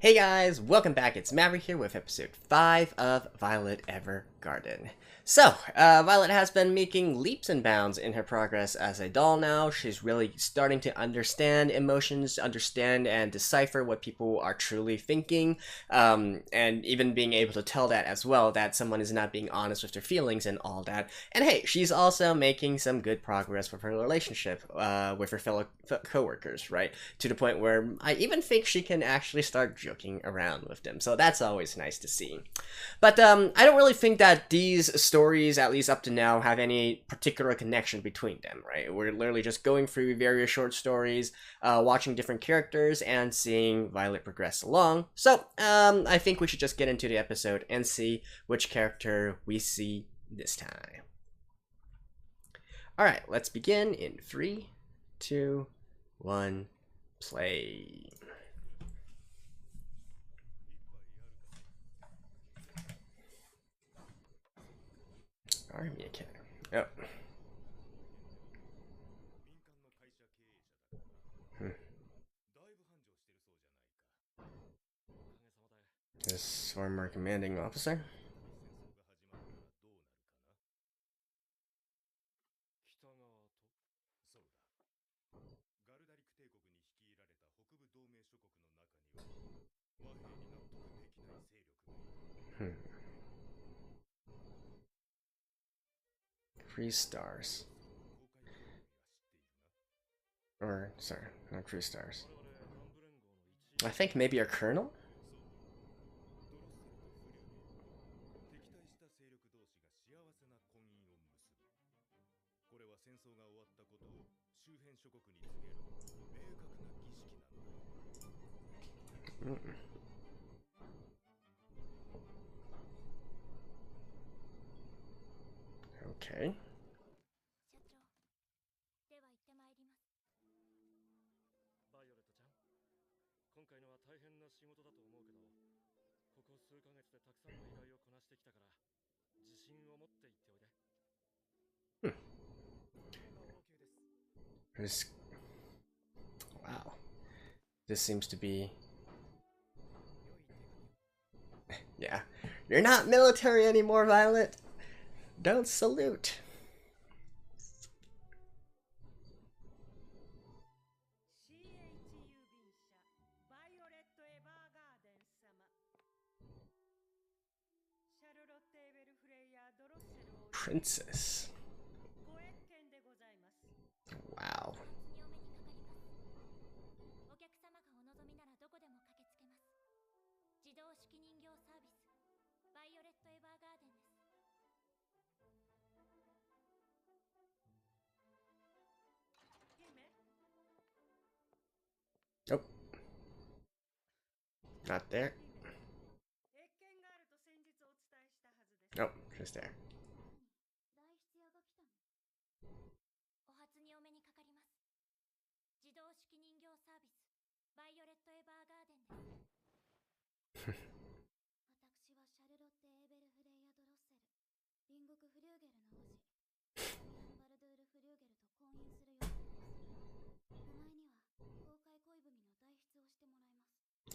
Hey guys, welcome back. It's Maverick here with episode 5 of Violet Evergarden. So, Violet has been making leaps and bounds in her progress as a doll now. She's really starting to understand emotions, understand and decipher what people are truly thinking, and even being able to tell that as well, that someone is not being honest with their feelings and all that. And hey, she's also making some good progress with her relationship with her fellow co-workers, right? To the point where I even think she can actually start joking around with them. So that's always nice to see. But I don't really think that these stories, at least up to now, have any particular connection between them, right? We're literally just going through various short stories, watching different characters, and seeing Violet progress along. So I think we should just get into the episode and see which character we see this time. Alright, let's begin in 3, 2, 1, play. Army Academy. Oh. This former commanding officer. Three stars. Or, sorry, not 3 stars. I think maybe a colonel? Okay. There's... Wow. This seems to be... Yeah. You're not military anymore, Violet. Don't salute. Princess. Wow. Oh. Not there. Oh, just there.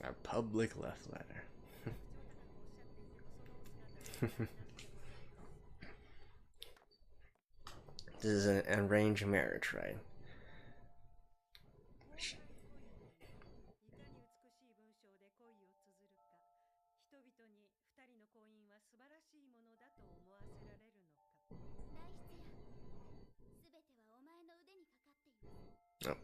A public love letter. This is an arranged marriage, right? Oh.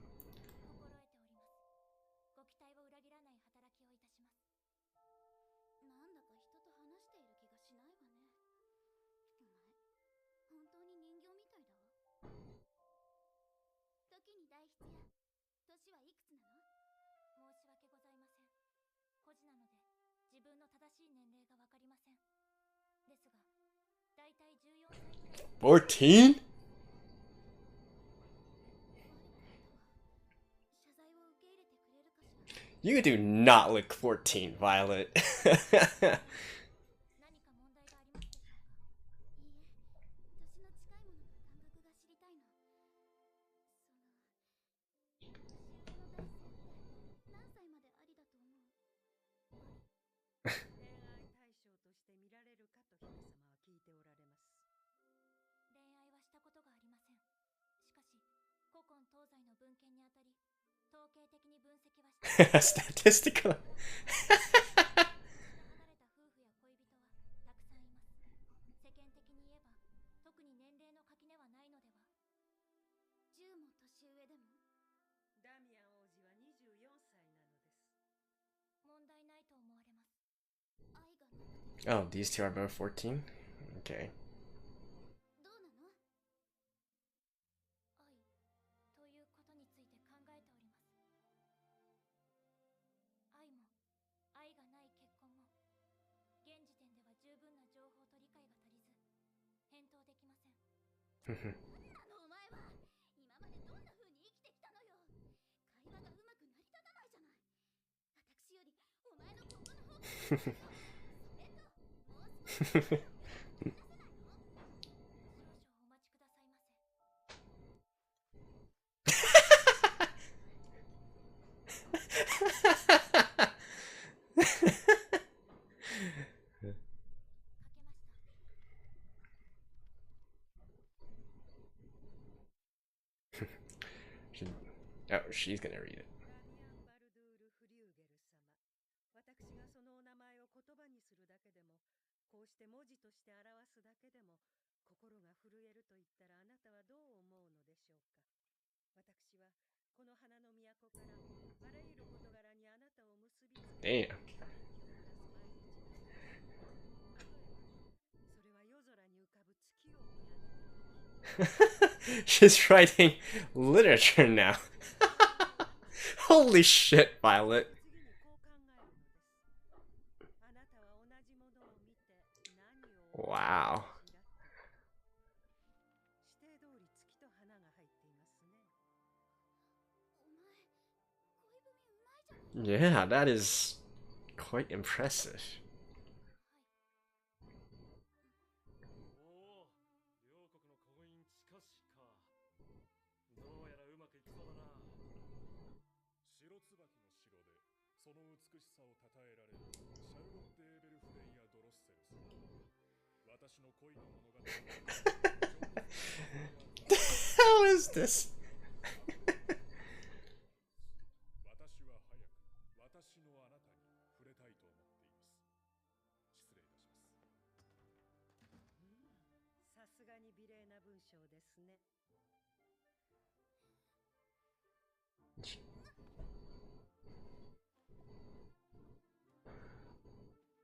$14? You do not look 14, Violet. Statistical. ダミアン王子は24歳なのです。問題ないと思われます。愛がなくて。Oh, these two are both 14? Okay. どうなの？愛ということについて考えております。愛も愛がない結婚も現時点では十分な情報と理解が足りず返答できません。何なのお前は。今までどんな風に生きてきたのよ。会話がうまく成り立たないじゃない。私よりお前の今後の方がそれともう少し出せないの？少々お待ちくださいませ。Oh, she's gonna read it. 私がそのお名前を言葉にするだけでも、こうして文字として表すだけでも、心が震えると言ったらあなたはどう思うのでしょうか。私はこの花の都からあらゆる事柄にあなたを結びつけ Damn. それは夜空に浮かぶ月を見上げて She's writing literature now. Holy shit, Violet. 次にこう考えるのです。あなたは同じものを見て何を Wow. 指定通り月と花が入っていますね。お前、恋文うまいじゃない。 Yeah, that is quite impressive. おお、両国の婚姻近しか。どうやらうまくいきそうだな。白椿の城でその美しさを称えられるシャルロッテ・エーベルフレイヤ・ドロッセル様。私の恋の物語。How is this? 私は早く私のあなたに触れたいと思っています。失礼いたします。さすがに美麗な文章ですね。恥じらっ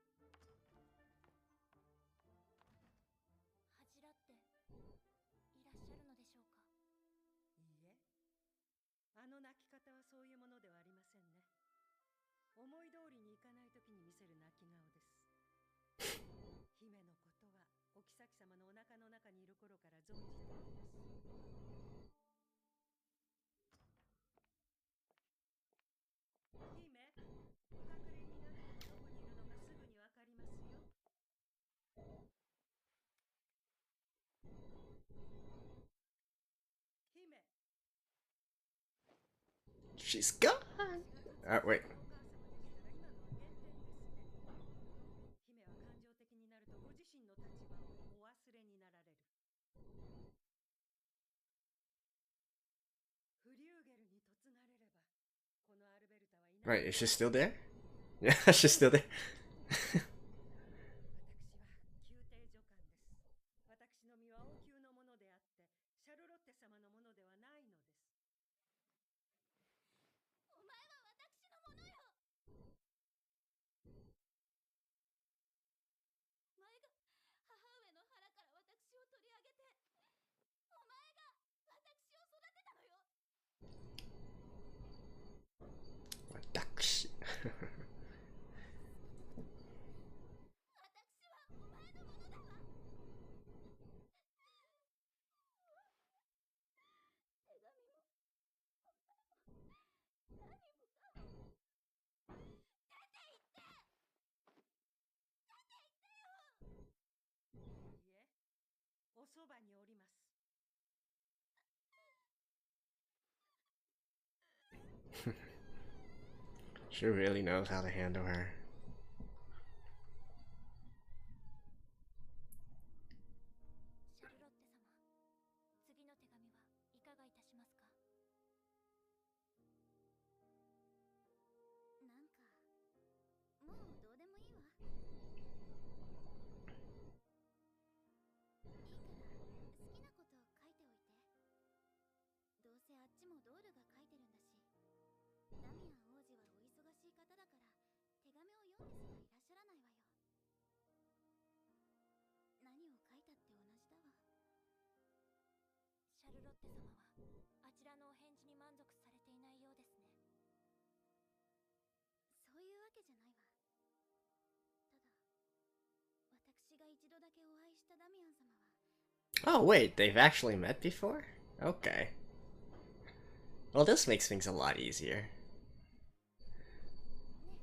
ていらっしゃるのでしょうか。いいえ、あの泣き方はそういうものではありませんね。思い通りにいかないときに見せる泣き顔です。姫のことはお妃様のお腹の中にいる頃から存じております。姫、お隠れになってどこにいるのかすぐにわかりますよ。姫。 She's gone. Wait. 姫は感情的になるとご自身の立場をお忘れになられる。フリューゲルに嫁がれれば、このアルベルタはいない。 Right, is she still there? Yeah, she's still there. 私は宮廷女官です。私の身は王宮のものであって、シャルロッテ様のものではないのです。お前は私のものよ。お前が母上の腹から私を取り上げて、お前が私を育てたのよ。私。私はお前のものだわ。手紙もお前も何もかも。出て行って、出て行ってよ。いいえ、おそばにおります。She really knows how to handle her. シャルロッテ様、次の手紙はいかがいたしますか。ダミアン王子はお忙しい方だから手紙を読んですらいらっしゃらないわよ。何を書いたって同じだわ。シャルロッテ様はあちらのお返事に満足されていないようですね。そういうわけじゃないわ。ただ私が一度だけお会いしたダミアン様は Oh, wait, they've actually met before? Okay. Well, this makes things a lot easier. ね、今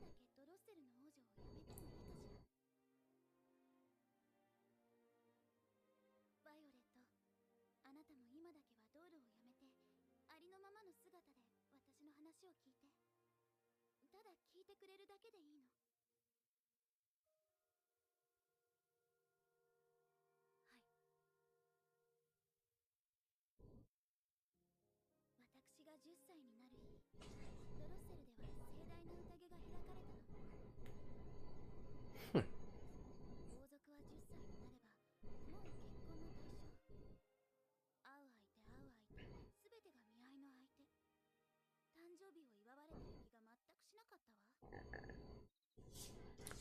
だけドロッセルの王女をやめてもいいかしら。バイオレット、あなたも今だけはドールをやめてありのままの姿で私の話を聞いて、ただ聞いてくれるだけでいいの。はい。私が10歳になる日、ドロッセルでは盛大な宴が開かれたの。王族は10歳になればもう結婚の対象。会う相手すべてが見合いの相手。誕生日を祝われてる気が全くしなかったわ。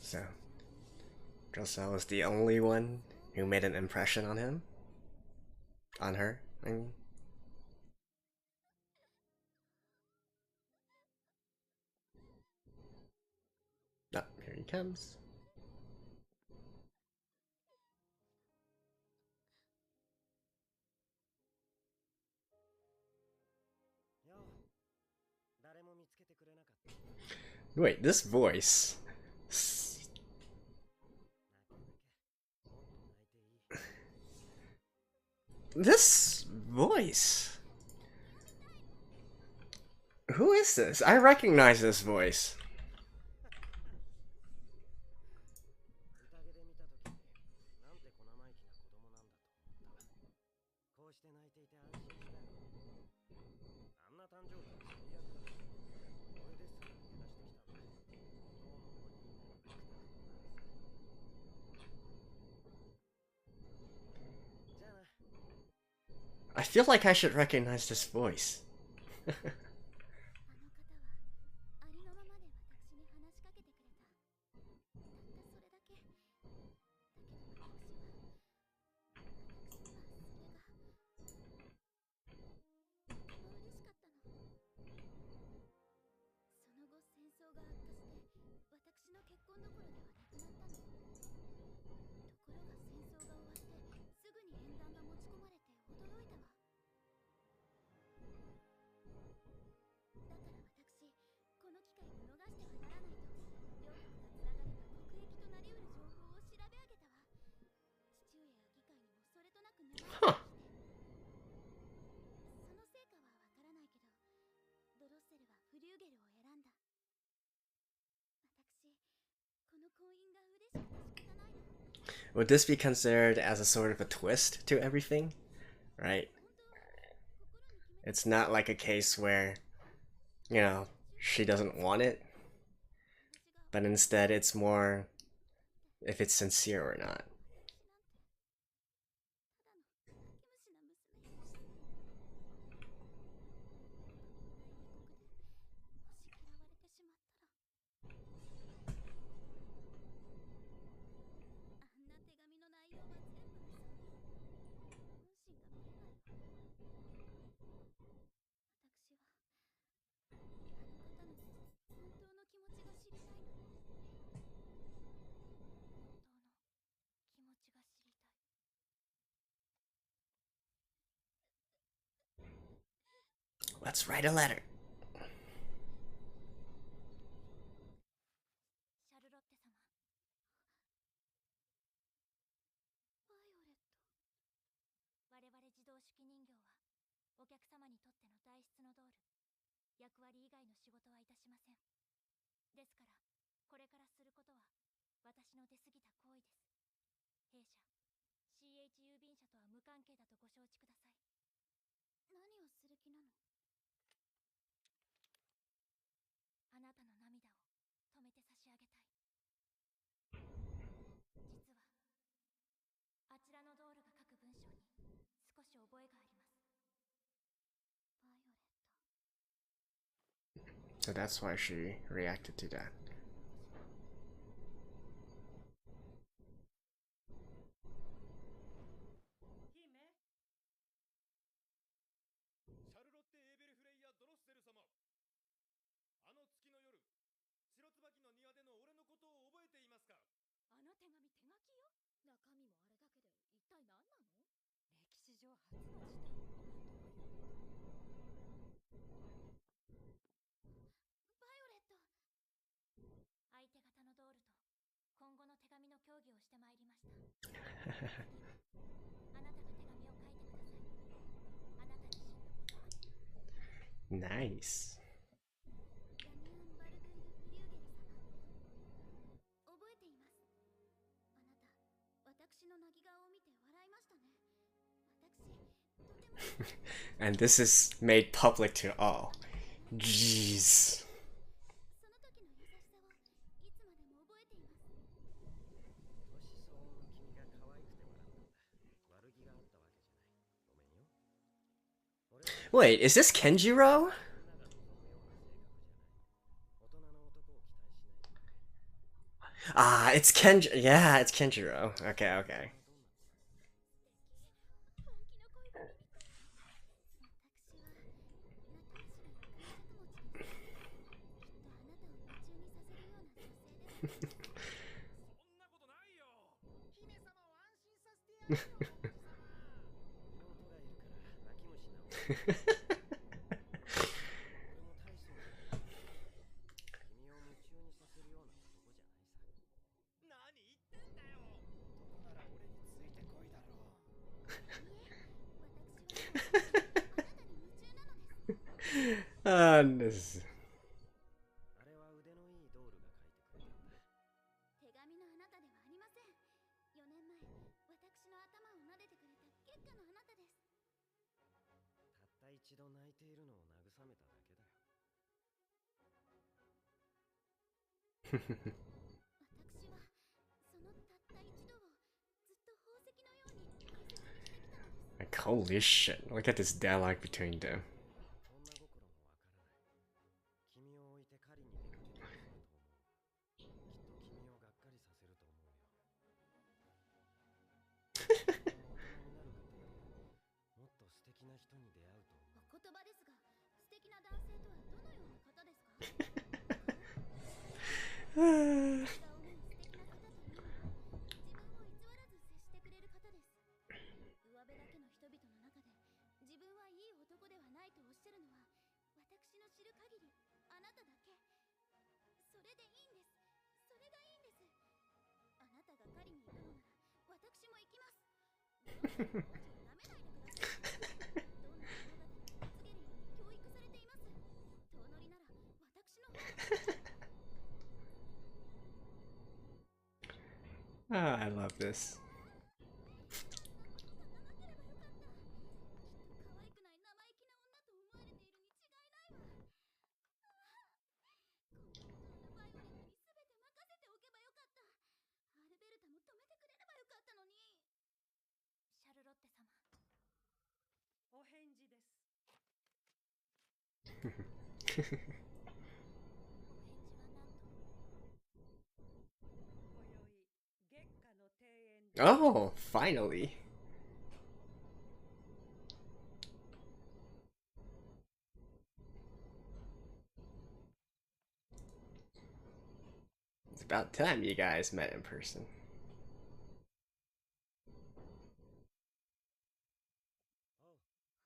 So, Drosel was the only one who made an impression on him? On her, I mean. Oh, here he comes. よう、誰も見つけてくれなかった。 Wait, this voice. 泣け泣け、もっと泣いていい。 This voice. Who is this? I recognize this voice. 宴で見たとき、なんて小生意気な子供なんだと思った。こうして泣いていて安心したよ。あんな誕生日は最悪だ。俺ですら逃げ出してきたんだ。どうもここにいなくて。じゃあな。 I feel like I should recognize this voice. あの方はありのままで私に話しかけてくれた。たったそれだけ。だけど私はそれがとても嬉しかったの。その後戦争が悪化して私の結婚どころではなくなったの。ところが戦争が終わってすぐに縁談が持ち込まれて驚いたわ。だから私、この機会を逃してはならないと、両国がつながれば国益となりうる情報を調べ上げたわ。父上や議会にもそれとなく願いをして、その成果はわからないけど、ドロッセルはフリューゲルを選んだ。私、この婚姻が嬉しくて仕方ないの。 Would this be considered as a sort of a twist to everything? Right? 本当は心に決めて It's not like a case where, you know, she doesn't want it, 私が but instead it's more if it's sincere or not. ただの泣き虫な娘よ。もし嫌われてしまったら、あんな手紙の内容は全部嘘。本心が見えないわ。私はあの方の本当の気持ちが知りたいの。本当の気持ちが知りたい。Let's write a letter. シャルロッテ様、バイオレット。我々自動手記人形はお客様にとっての代筆のドール、役割以外の仕事はいたしません。ですからこれからすることは私の出過ぎた行為です。弊社 CH 郵便社とは無関係だとご承知ください。何をする気なの？あなたの涙を止めて差し上げたい。実はあちらのドールが書く文章に少し覚えがあります。バイオレット。So that's why she reacted to that. シャルロッテ・エーベルフレイヤ・ドロッセル様、あの月の夜、白椿の庭での俺のことを覚えていますか？あの手紙、手書きよ。中身もあれだけで一体何なの？歴史上初の事態。バイオレット。相手方のドールと今後の手紙の協議をしてまいりました。あなたが手紙を書いてください。あなた自身のことは。Nice. ダミアン・バルドゥール・フリューゲル様。覚えています。あなた、私の泣き顔を見て笑いましたね。私、とても。And this is made public to all. Jeez. その時の優しさをいつまでも覚えています。年相応の君が可愛くて笑ったんだ。悪気があったわけじゃない。ごめんよ。俺は Wait, is this Kenjiro? みんなが望むような性格じゃない。大人の男を期待しないでくれ。 Ah, it's Kenjiro. Yeah, it's Kenjiro. Okay, okay. 本気の恋人みたい。私は仲良しで感触持ちです。きっとあなたを夢中にさせるような女性です。そんなことないよ。姫様を安心させてやるよ、王子様。妹がいるから泣き虫な俺も大層だ。君を夢中にさせるような男じゃないさ。何言ってんだよ。男なら俺についてこいだろう。Ah, this. あれは腕のいいドールが書いてくれたんだ。手紙のあなたではありません。4年前、私の頭を撫でてくれた結果のあなたです。たった一度泣いているのを慰めただけだよ。私はそのたった一度をずっと宝石のように大切にしてきたのです。 Like, holy shit. Look at this dialogue between them. 女心もわからない。君を置いて狩りに出かけたりすると思う。きっと君をがっかりさせると思うよ。大人になる過程でもっと素敵な人に出会うと思う。お言葉ですが、素敵な男性とはどのような方ですか？私が思う素敵な方というのは、自分を偽らず接してくれる方です。上辺だけの人々の中で自分はいい男ではないとおっしゃるのは、私の知る限りあなただけ。それでいいんです。それがいいんです。あなたが狩りに行くのなら私も行きます。どんな王子を舐めないでください。どんな物語を告げるように教育されています。遠乗りなら私の方が。 Ah, I love this. 可愛くない生意気な女と思われているに違いないわ。こんなことならバイオレットに全て任せておけばよかった。アルベルタも止めてくれればよかったのに。シャルロッテ様、お返事です。お返事はなんと。今宵月下の庭園で。 Oh, finally. It's about time you guys met in person. おう、ダミアン様。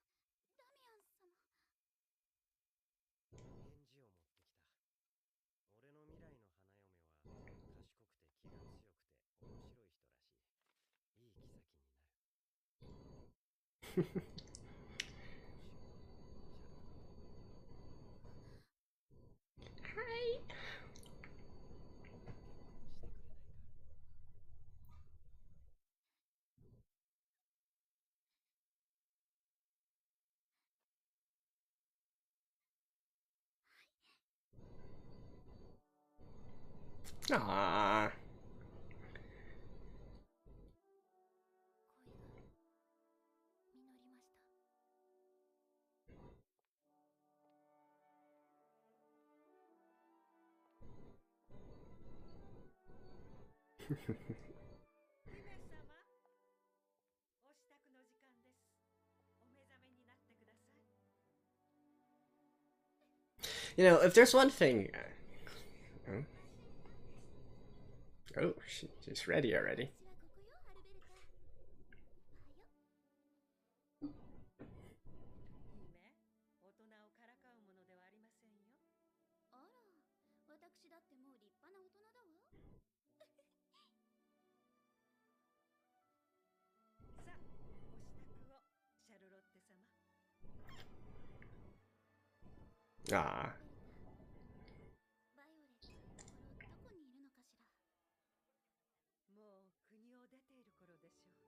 返事を持ってきた。俺の未来の花嫁は賢くて気が強くて面白い人らしい。いい妃になる。今週シャルロット、Hi. 結婚してくれないか？ Aww. 恋が実りました。You know, if there's one thing... Oh, she's ready already. 私だってもう立派な大人だわ。さあ、お支度を、シャルロッテ様。Ah. バイオレット、どこにいるのかしら。もう国を出ている頃でしょう。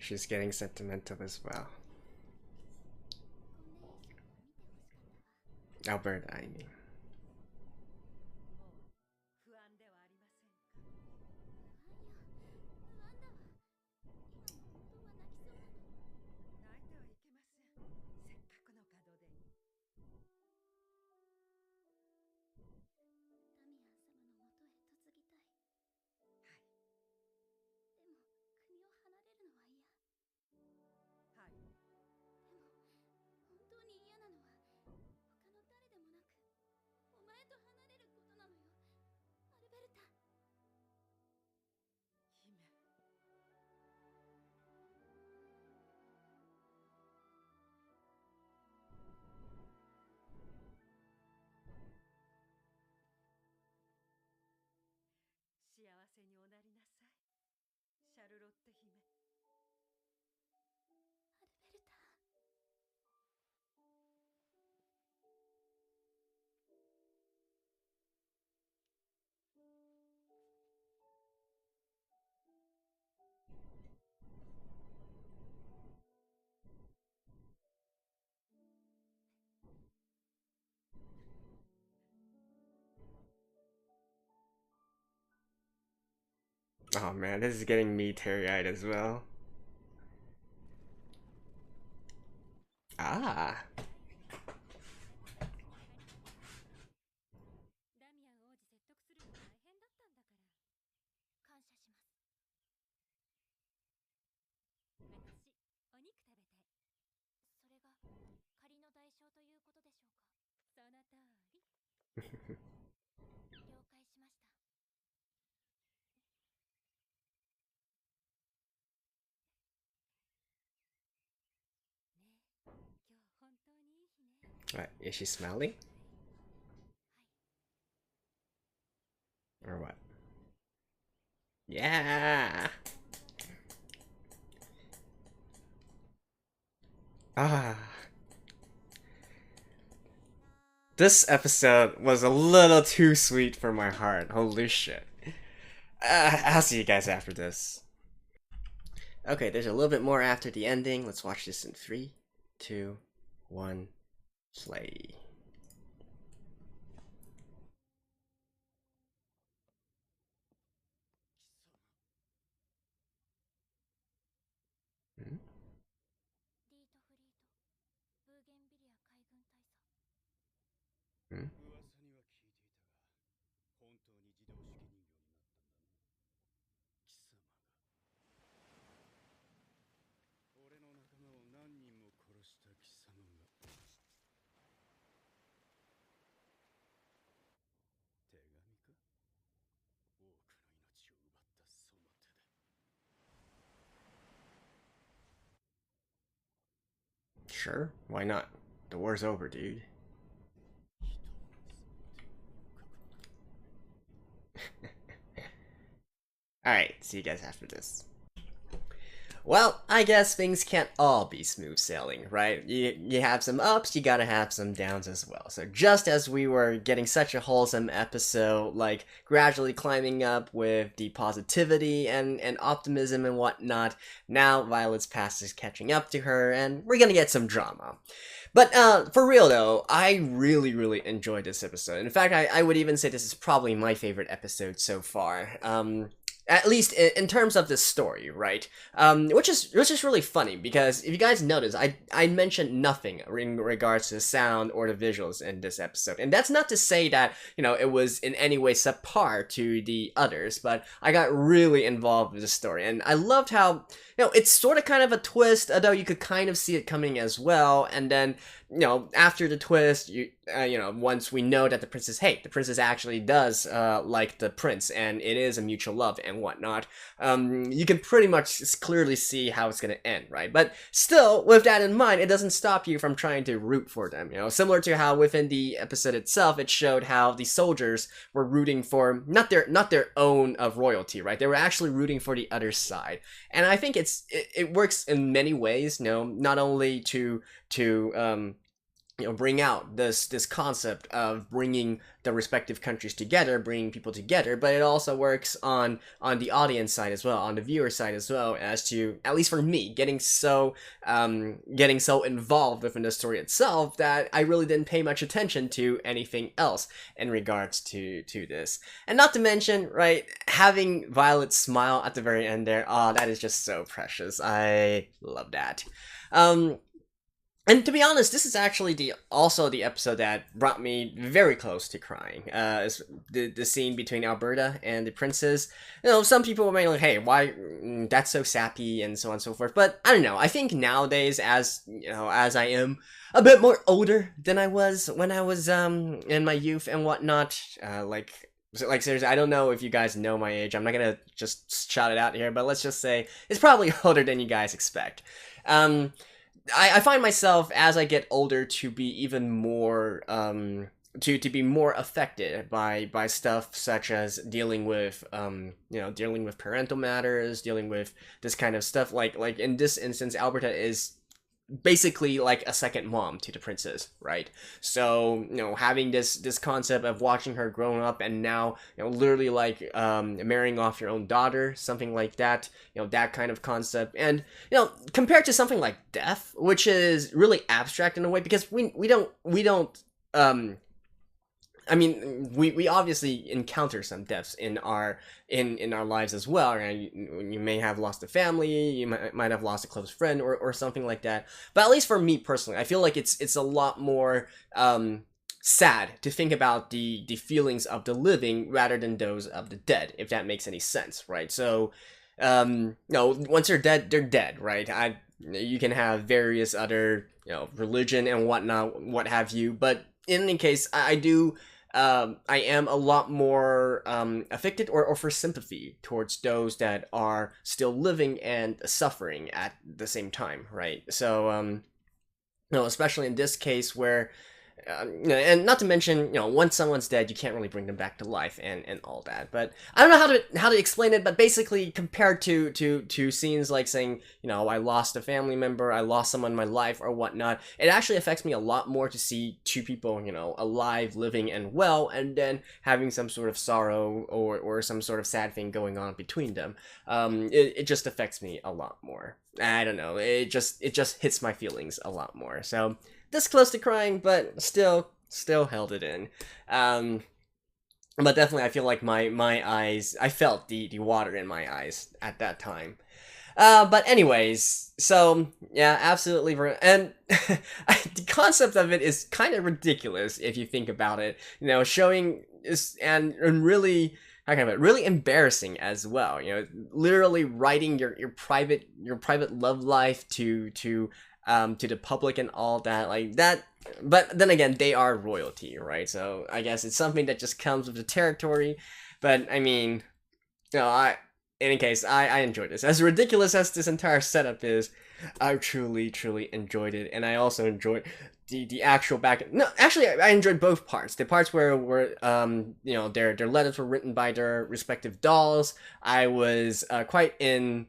She's getting sentimental as well. Alberta, I mean. 不安ではありませんか。不安だわ。今本当は泣きそうなの。泣いてはいけません。せっかくの門出に。ダミアン様のもとへ嫁ぎたい。はい。でも国を離れるのは嫌。はい。でも本当に嫌なのは他の誰でもなくお前と離れることなのよ、アルベルタ。姫。幸せにおなりなさい、シャルロッテ姫。アルベルタ。Oh man, this is getting me teary-eyed as well. Ah. ダミアン王子説得するの大変だったんだから。感謝します。私、お肉食べたい。それが仮の代償ということでしょうか。その通り。了解しました。ねえ、今日本当にいい日ね。What, is she smiling? Or what? Yeah! Ah. This episode was a little too sweet for my heart. Holy shit. I'll see you guys after this. Okay, there's a little bit more after the ending. Let's watch this in 3, 2, 1, play. Hmm? リートフリート、ブーゲンビリア海軍大佐。Hmm? 噂には聞いていたが、本当に自動手記人形になったんだな。貴様が。俺の仲間を何人も殺した貴様が。手紙か？多くの命を奪ったその手で。Sure, why not? The war's over, dude. Alright, see you guys after this. Well, I guess things can't all be smooth sailing, right? You have some ups, you gotta have some downs as well. So just as we were getting such a wholesome episode, like gradually climbing up with the positivity and optimism and whatnot, now Violet's past is catching up to her, and we're gonna get some drama. But for real though, I really enjoyed this episode. In fact, I would even say this is probably my favorite episode so far. at least in terms of the story, right? Which is really funny, because if you guys notice, I mentioned nothing in regards to the sound or the visuals in this episode, and that's not to say that, you know, it was in any way subpar to the others, but I got really involved with the story, and I loved how, you know, it's sort of kind of a twist, although you could kind of see it coming as well, and then, you know, after the twist, you know, once we know that the princess actually does like the prince, and it is a mutual love and whatnot, you can pretty much clearly see how it's gonna end, right? But still, with that in mind, it doesn't stop you from trying to root for them, you know, similar to how within the episode itself, it showed how the soldiers were rooting for not their own of royalty, right? They were actually rooting for the other side, and I think it works in many ways, you know, not only to you know, bring out this concept of bringing the respective countries together, bringing people together, but it also works on the audience side as well, on the viewer side as well, as to, at least for me, getting so involved within the story itself that I really didn't pay much attention to anything else in regards to this. And not to mention, right, having Violet smile at the very end there, oh, that is just so precious. I love that. And to be honest, this is actually also the episode that brought me very close to crying. The scene between Alberta and the princess. You know, some people may be like, "Hey, why? That's so sappy," and so on and so forth. But I don't know. I think nowadays, as you know, as I am a bit more older than I was when I was in my youth and whatnot, like seriously, I don't know if you guys know my age. I'm not gonna just shout it out here, but let's just say it's probably older than you guys expect. I find myself, as I get older, to be even more to be more affected by stuff such as dealing with dealing with parental matters, dealing with this kind of stuff. Like in this instance, Alberta is basically like a second mom to the princess, right? So, you know, having this concept of watching her growing up and now, you know, literally like marrying off your own daughter, something like that, you know, that kind of concept. And, you know, compared to something like death, which is really abstract in a way, because we don't I mean, we obviously encounter some deaths in our lives as well. Right? You may have lost a family, you might have lost a close friend, or something like that. But at least for me personally, I feel like it's a lot more sad to think about the feelings of the living rather than those of the dead, if that makes any sense, right? So, no, once they're dead, they're dead, right? You can have various other, you know, religion and whatnot, what have you, but in any case, I am a lot more affected or for sympathy towards those that are still living and suffering at the same time, right? So, you know, especially in this case where, and not to mention, you know, once someone's dead, you can't really bring them back to life and all that. But I don't know how to explain it. But basically, compared to scenes like saying, you know, I lost a family member, I lost someone in my life or whatnot, it actually affects me a lot more to see two people, you know, alive, living, and well, and then having some sort of sorrow or some sort of sad thing going on between them. It just affects me a lot more. I don't know. It just hits my feelings a lot more. So. This close to crying, but still held it in. But definitely, I feel like my eyes, I felt the water in my eyes at that time. But anyways, so yeah, absolutely, and the concept of it is kind of ridiculous if you think about it. You know, showing is and really. How can I put it? Really embarrassing as well. You know, literally writing your private love life to the public and all that, like that. But then again, they are royalty, right? So I guess it's something that just comes with the territory. But I mean, you know, in any case, I enjoyed this. As ridiculous as this entire setup is, I truly enjoyed it, and I also enjoyed the actual back. No, actually, I enjoyed both parts. The parts where you know, their letters were written by their respective dolls. I was quite in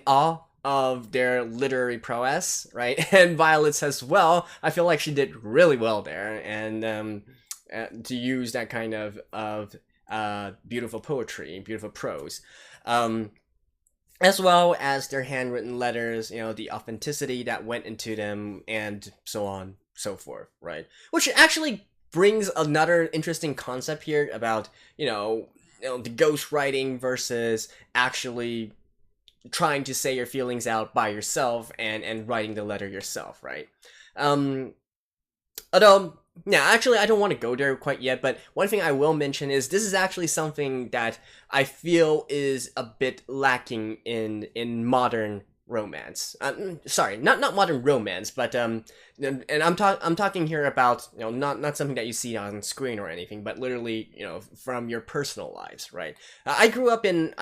awe of their literary prowess, right? And Violet's as well. I feel like she did really well there, and to use that kind of beautiful poetry, beautiful prose, as well as their handwritten letters. You know, the authenticity that went into them, and so on, so forth, right? Which actually brings another interesting concept here about, you know, the ghostwriting versus actually trying to say your feelings out by yourself and writing the letter yourself, right? Although, yeah, actually, I don't want to go there quite yet, but one thing I will mention is this is actually something that I feel is a bit lacking in modern romance. Sorry, not modern romance, but and I'm talking here about, you know, not something that you see on screen or anything, but literally, you know, from your personal lives, right? I grew up in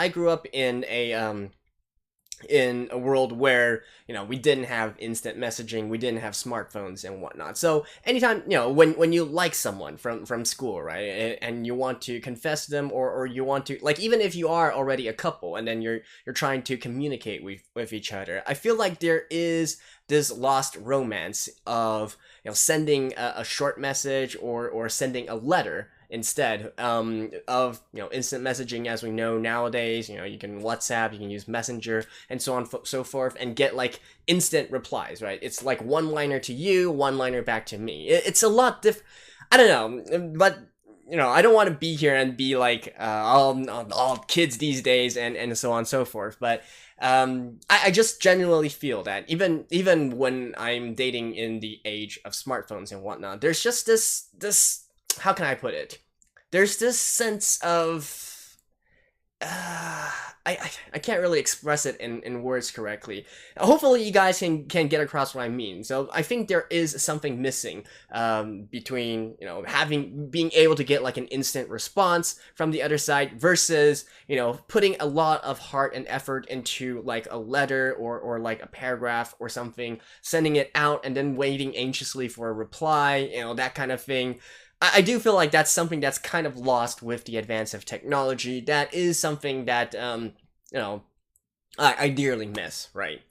a world where, you know, we didn't have instant messaging, we didn't have smartphones and whatnot. So anytime, you know, when you like someone from school, right, and you want to confess to them, or you want to, like, even if you are already a couple and then you're trying to communicate with each other, I feel like there is this lost romance of, you know, sending a short message or sending a letter instead of, you know, instant messaging. As we know nowadays, you know, you can WhatsApp, you can use Messenger, and so on so forth, and get like instant replies, right? It's like one-liner to you, one-liner back to me. It's a lot I don't know, but, you know, I don't want to be here and be like all kids these days and so on and so forth, but I just genuinely feel that even when I'm dating in the age of smartphones and whatnot, there's just this, how can I put it? There's this sense of, I can't really express it in words correctly. Hopefully you guys can get across what I mean. So I think there is something missing between, you know, being able to get like an instant response from the other side versus, you know, putting a lot of heart and effort into like a letter or like a paragraph or something, sending it out and then waiting anxiously for a reply, you know, that kind of thing. I do feel like that's something that's kind of lost with the advance of technology. That is something that, you know, I dearly miss, right?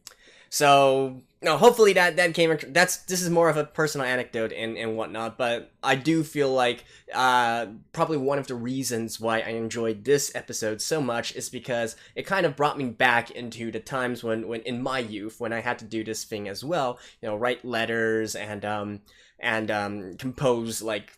So, no, hopefully this is more of a personal anecdote and whatnot, but I do feel like, probably one of the reasons why I enjoyed this episode so much is because it kind of brought me back into the times when in my youth, when I had to do this thing as well, you know, write letters and compose like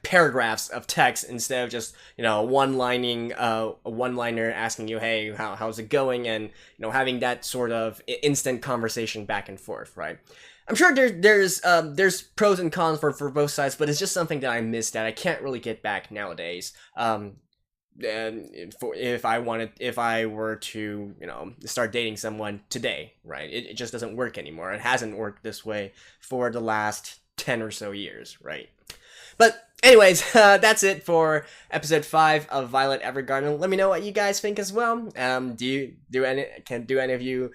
paragraphs of text instead of just, you know, a one-liner asking you, hey, how's it going, and, you know, having that sort of instant conversation back and forth, right? I'm sure there's pros and cons for both sides, but it's just something that I miss that I can't really get back nowadays. And if I were to, you know, start dating someone today, right? It just doesn't work anymore. It hasn't worked this way for the last 10 or so years, right? But anyways, that's it for episode 5 of Violet Evergarden. Let me know what you guys think as well. Do any of you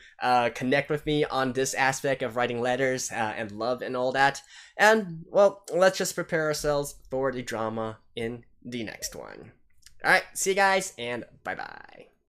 connect with me on this aspect of writing letters and love and all that? And, well, let's just prepare ourselves for the drama in the next one. Alright, see you guys, and bye-bye.